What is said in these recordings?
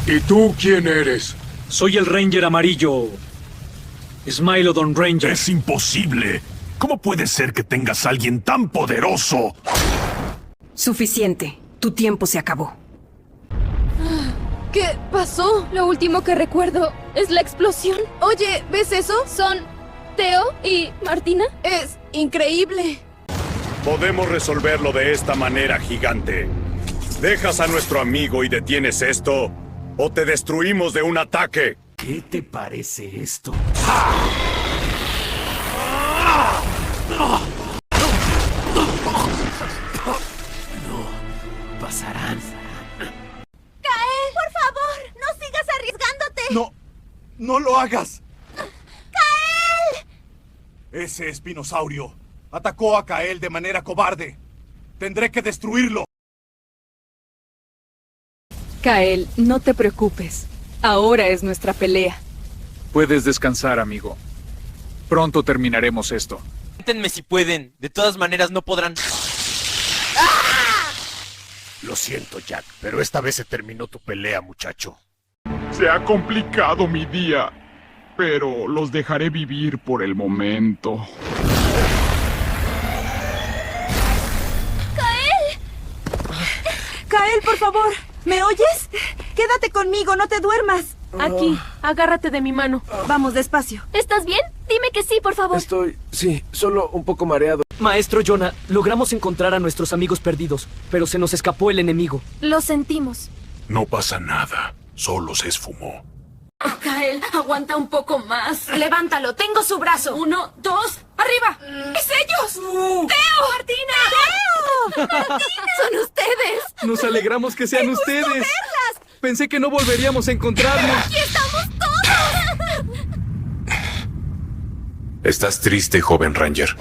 ¿Y tú quién eres? Soy el Ranger amarillo. Smilodon Ranger. Es imposible. ¿Cómo puede ser que tengas a alguien tan poderoso? Suficiente. Tu tiempo se acabó. ¿Qué pasó? Lo último que recuerdo es la explosión. Oye, ¿ves eso? Son Theo y Martina. Es increíble. Podemos resolverlo de esta manera, gigante. ¿Dejas a nuestro amigo y detienes esto? ¿O te destruimos de un ataque? ¿Qué te parece esto? No pasarán. ¡Kael, por favor! ¡No sigas arriesgándote! ¡No lo hagas! ¡Kael! Ese espinosaurio atacó a Kael de manera cobarde. Tendré que destruirlo. Kael, no te preocupes. Ahora es nuestra pelea. Puedes descansar, amigo. Pronto terminaremos esto. Inténtenme si pueden. De todas maneras no podrán. Lo siento, Jack, pero esta vez se terminó tu pelea, muchacho. Se ha complicado mi día, pero los dejaré vivir por el momento. ¡Kael, por favor! ¿Me oyes? Quédate conmigo, no te duermas. Aquí, agárrate de mi mano. Vamos, despacio. ¿Estás bien? Dime que sí, por favor. Sí, solo un poco mareado. Maestro Jonah, logramos encontrar a nuestros amigos perdidos, pero se nos escapó el enemigo. Lo sentimos. No pasa nada, solo se esfumó. Kael, aguanta un poco más. Levántalo, tengo su brazo. 1, 2, arriba. ¡Es ellos! ¡Theo! ¡Martina! ¡Teo! ¡Son ustedes! Nos alegramos que sean ustedes. Pensé que no volveríamos a encontrarnos. ¡Aquí estamos todos! ¿Estás triste, joven Ranger?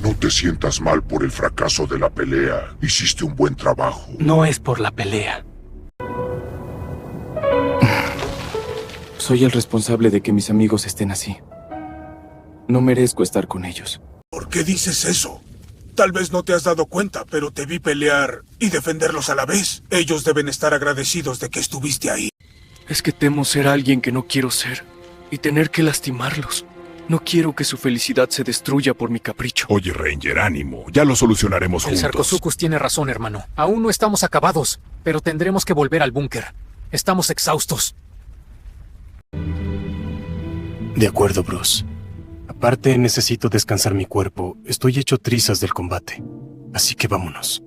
No te sientas mal por el fracaso de la pelea. Hiciste un buen trabajo. No es por la pelea. Soy el responsable de que mis amigos estén así. No merezco estar con ellos. ¿Por qué dices eso? Tal vez no te has dado cuenta, pero te vi pelear y defenderlos a la vez. Ellos deben estar agradecidos de que estuviste ahí. Es que temo ser alguien que no quiero ser y tener que lastimarlos. No quiero que su felicidad se destruya por mi capricho. Oye, Ranger, ánimo. Ya lo solucionaremos El juntos. Sarcosuchus tiene razón, hermano. Aún no estamos acabados, pero tendremos que volver al búnker. Estamos exhaustos. De acuerdo, Bruce. Aparte, necesito descansar mi cuerpo. Estoy hecho trizas del combate. Así que vámonos.